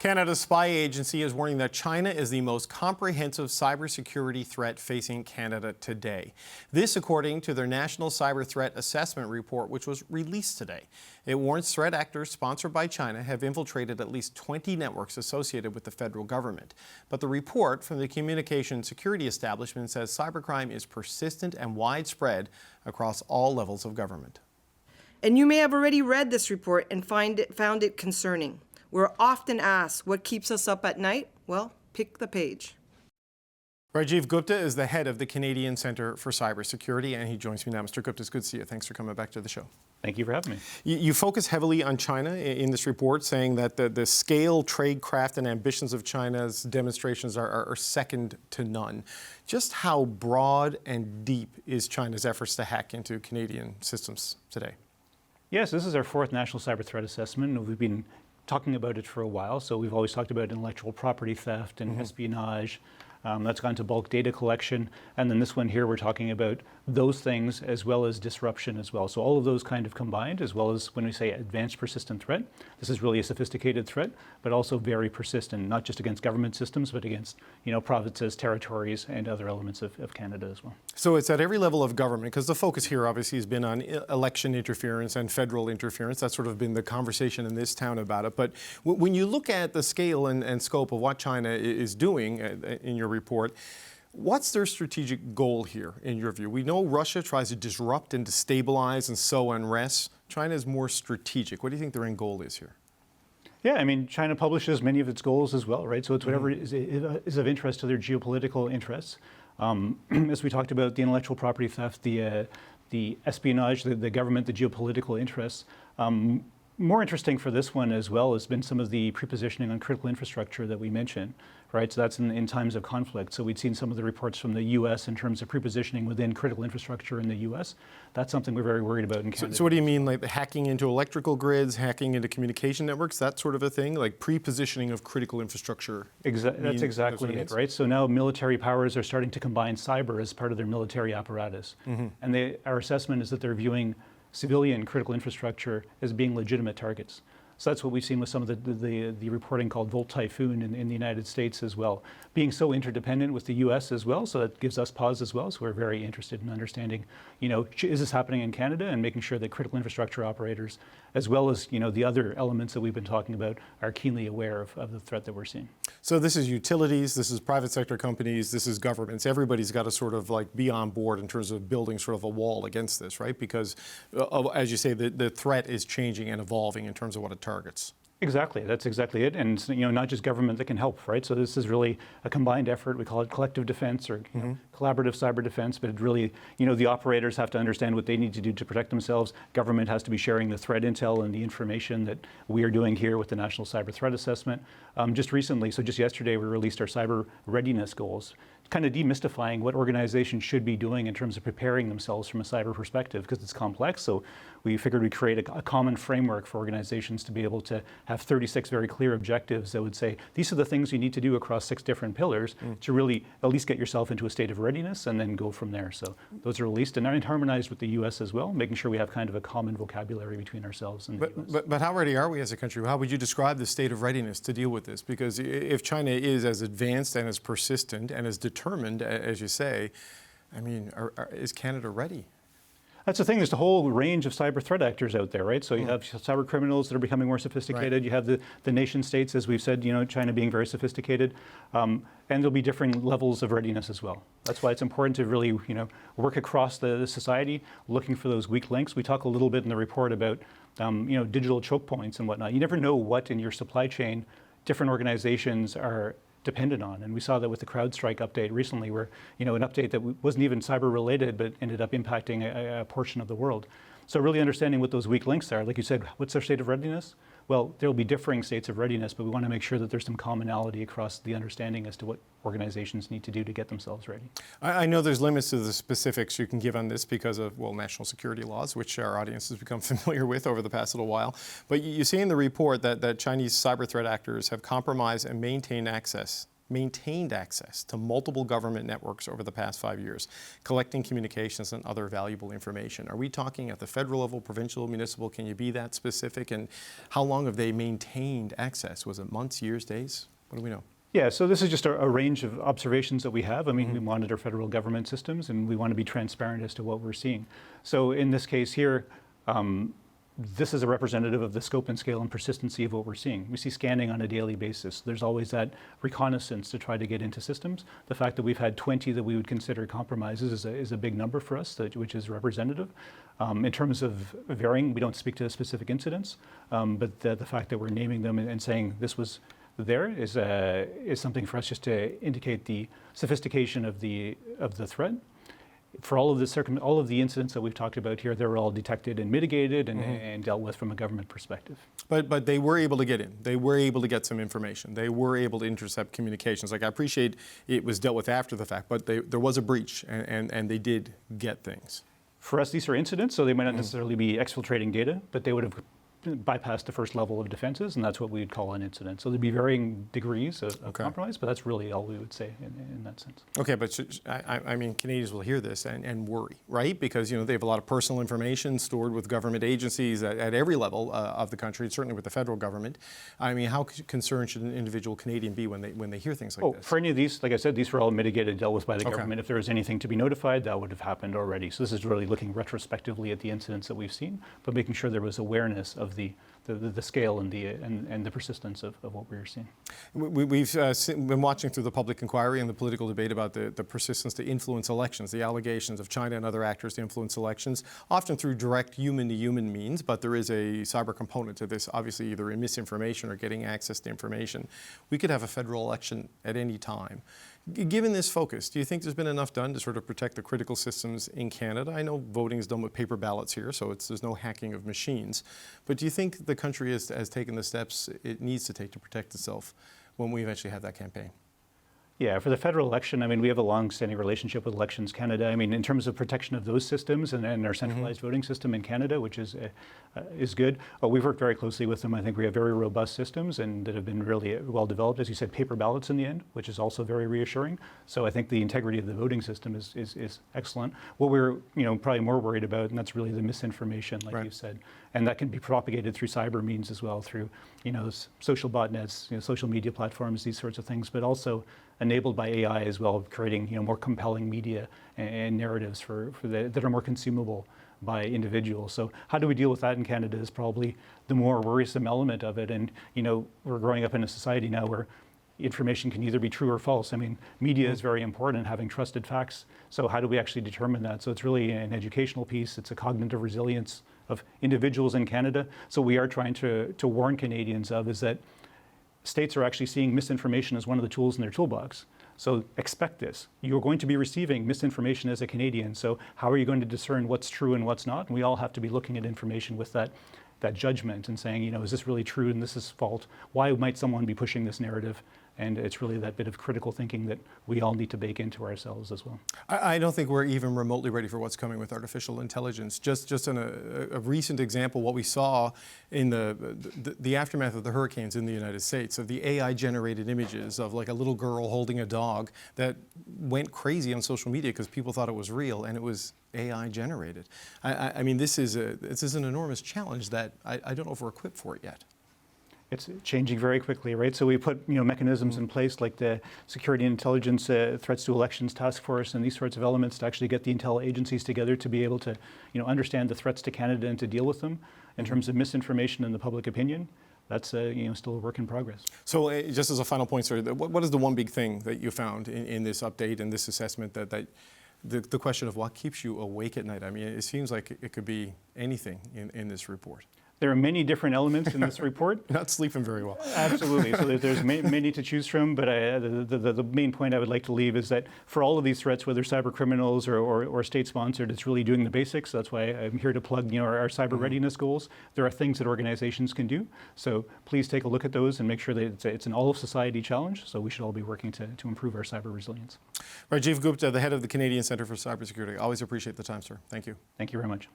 Canada's spy agency is warning that China is the most comprehensive cybersecurity threat facing Canada today. This according to their National Cyber Threat Assessment Report, which was released today. It warns threat actors sponsored by China have infiltrated at least 20 networks associated with the federal government. But the report from the Communication Security Establishment says cybercrime is persistent and widespread across all levels of government. And you may have already read this report and found it concerning. We're often asked, what keeps us up at night? Well, pick the page. Rajiv Gupta is the head of the Canadian Centre for Cyber Security, and he joins me now. Mr. Gupta, it's good to see you. Thanks for coming back to the show. Thank you for having me. You focus heavily on China in this report, saying that the scale, trade craft, and ambitions of China's demonstrations are second to none. Just how broad and deep is China's efforts to hack into Canadian systems today? Yes, this is our fourth National Cyber Threat Assessment, and we've been talking about it for a while. So we've always talked about intellectual property theft and espionage. That's gone to bulk data collection. And then this one here, we're talking about those things as well as disruption as well. So all of those kind of combined, as well as when we say advanced persistent threat, this is really a sophisticated threat, but also very persistent, not just against government systems, but against, provinces, territories, and other elements of Canada as well. So it's at every level of government, because the focus here obviously has been on election interference and federal interference. That's sort of been the conversation in this town about it. But when you look at the scale and scope of what China is doing in your report, what's their strategic goal here, in your view? We know Russia tries to disrupt and destabilize and sow unrest. China is more strategic. What do you think their end goal is here? Yeah, I mean, China publishes many of its goals as well, right? So it's whatever is of interest to their geopolitical interests. As we talked about, the intellectual property theft, the espionage, the government, the geopolitical interests. More interesting for this one as well has been some of the prepositioning on critical infrastructure that we mentioned, right? So that's in times of conflict. So we'd seen some of the reports from the U.S. in terms of prepositioning within critical infrastructure in the U.S. That's something we're very worried about in Canada. So what do you mean, like hacking into electrical grids, hacking into communication networks, that sort of a thing? Like prepositioning of critical infrastructure? That's exactly it, right? So now military powers are starting to combine cyber as part of their military apparatus. And our assessment is that they're viewing civilian critical infrastructure as being legitimate targets. So that's what we've seen with some of the reporting called Volt Typhoon in the United States as well. Being so interdependent with the U.S. as well, so that gives us pause as well. So we're very interested in understanding, is this happening in Canada, and making sure that critical infrastructure operators, as well as, the other elements that we've been talking about, are keenly aware of the threat that we're seeing. So this is utilities, this is private sector companies, this is governments. Everybody's got to sort of like be on board in terms of building sort of a wall against this, right? Because, as you say, the threat is changing and evolving in terms of what it targets. Exactly, that's exactly it, and not just government that can help, right? So this is really a combined effort. We call it collective defense or collaborative cyber defense, but it really, the operators have to understand what they need to do to protect themselves. Government has to be sharing the threat intel and the information that we are doing here with the National Cyber Threat Assessment. Just recently, so just yesterday, we released our cyber readiness goals, kind of demystifying what organizations should be doing in terms of preparing themselves from a cyber perspective, because it's complex. So we figured we'd create a common framework for organizations to be able to have 36 very clear objectives that would say, these are the things you need to do across 6 different pillars to really at least get yourself into a state of readiness and then go from there. So those are released and are harmonized with the U.S. as well, making sure we have kind of a common vocabulary between ourselves and the U.S. But how ready are we as a country? How would you describe the state of readiness to deal with this? Because if China is as advanced and as persistent and as determined, as you say, I mean, is Canada ready? That's the thing. There's a whole range of cyber threat actors out there, right? So you have cyber criminals that are becoming more sophisticated. Right. You have the nation states, as we've said, China being very sophisticated. And there'll be different levels of readiness as well. That's why it's important to really, work across the society, looking for those weak links. We talk a little bit in the report about, digital choke points and whatnot. You never know what in your supply chain different organizations are dependent on. And we saw that with the CrowdStrike update recently, where, an update that wasn't even cyber related, but ended up impacting a portion of the world. So really understanding what those weak links are. Like you said, what's their state of readiness? Well, there'll be differing states of readiness, but we want to make sure that there's some commonality across the understanding as to what organizations need to do to get themselves ready. I know there's limits to the specifics you can give on this because of, national security laws, which our audience has become familiar with over the past little while. But you say in the report that Chinese cyber threat actors have compromised and maintained access maintained access to multiple government networks over the past 5 years, collecting communications and other valuable information. Are we talking at the federal level, provincial, municipal? Can you be that specific? And how long have they maintained access? Was it months, years, days? What do we know? Yeah, so this is just a range of observations that we have. I mean, we monitor federal government systems, and we want to be transparent as to what we're seeing. So in this case here, this is a representative of the scope and scale and persistency of what we're seeing. We see scanning on a daily basis. There's always that reconnaissance to try to get into systems. The fact that we've had 20 that we would consider compromises is a big number for us, which is representative. In terms of varying, we don't speak to specific incidents, but the fact that we're naming them and saying this was there is something for us just to indicate the sophistication of the threat. For all of the incidents that we've talked about here, they were all detected and mitigated and dealt with from a government perspective. But they were able to get in. They were able to get some information. They were able to intercept communications. Like, I appreciate it was dealt with after the fact, but there was a breach, and they did get things. For us, these are incidents, so they might not necessarily be exfiltrating data, but they would have bypassed the first level of defenses, and that's what we would call an incident. So there'd be varying degrees of compromise, but that's really all we would say in that sense. Okay, but I mean, Canadians will hear this and worry, right? Because, you know, they have a lot of personal information stored with government agencies at every level of the country, certainly with the federal government. I mean, how concerned should an individual Canadian be when they hear things like this? For any of these, like I said, these were all mitigated, dealt with by the government. If there was anything to be notified, that would have happened already. So this is really looking retrospectively at the incidents that we've seen, but making sure there was awareness of the scale and the persistence of what we were seeing. We've been watching through the public inquiry and the political debate about the persistence to influence elections, the allegations of China and other actors to influence elections, often through direct human-to-human means, but there is a cyber component to this, obviously either in misinformation or getting access to information. We could have a federal election at any time. Given this focus, do you think there's been enough done to sort of protect the critical systems in Canada? I know voting is done with paper ballots here, so there's no hacking of machines. But do you think the country has taken the steps it needs to take to protect itself when we eventually have that campaign? Yeah, for the federal election, I mean, we have a long-standing relationship with Elections Canada. I mean, in terms of protection of those systems and our centralized voting system in Canada, which is good. We've worked very closely with them. I think we have very robust systems and that have been really well developed. As you said, paper ballots in the end, which is also very reassuring. So I think the integrity of the voting system is excellent. What we're probably more worried about, and that's really the misinformation, like you said, and that can be propagated through cyber means as well, through social botnets, social media platforms, these sorts of things, but also enabled by AI as well, creating more compelling media and narratives that are more consumable by individuals. So how do we deal with that in Canada is probably the more worrisome element of it. And we're growing up in a society now where information can either be true or false. I mean, media is very important, having trusted facts. So how do we actually determine that? So it's really an educational piece. It's a cognitive resilience of individuals in Canada. So we are trying to warn Canadians of is that states are actually seeing misinformation as one of the tools in their toolbox. So expect this. You're going to be receiving misinformation as a Canadian. So how are you going to discern what's true and what's not? And we all have to be looking at information with that judgment and saying, is this really true and this is false? Why might someone be pushing this narrative? And it's really that bit of critical thinking that we all need to bake into ourselves as well. I don't think we're even remotely ready for what's coming with artificial intelligence. Just in a recent example, what we saw in the aftermath of the hurricanes in the United States, of the AI-generated images of like a little girl holding a dog that went crazy on social media because people thought it was real, and it was AI-generated. I mean, this is an enormous challenge that I don't know if we're equipped for it yet. It's changing very quickly, right? So we put mechanisms in place like the Security and Intelligence Threats to Elections Task Force and these sorts of elements to actually get the intel agencies together to be able to understand the threats to Canada and to deal with them. In terms of misinformation and the public opinion, that's still a work in progress. So just as a final point, sir, what is the one big thing that you found in this update and this assessment that the question of what keeps you awake at night? I mean, it seems like it could be anything in this report. There are many different elements in this report. You're not sleeping very well. Absolutely. So there's many to choose from, but the main point I would like to leave is that for all of these threats, whether cyber criminals or state-sponsored, it's really doing the basics. That's why I'm here to plug our cyber readiness goals. There are things that organizations can do. So please take a look at those and make sure that it's an all-of-society challenge. So we should all be working to improve our cyber resilience. Rajiv Gupta, the head of the Canadian Centre for Cybersecurity. Always appreciate the time, sir. Thank you. Thank you very much.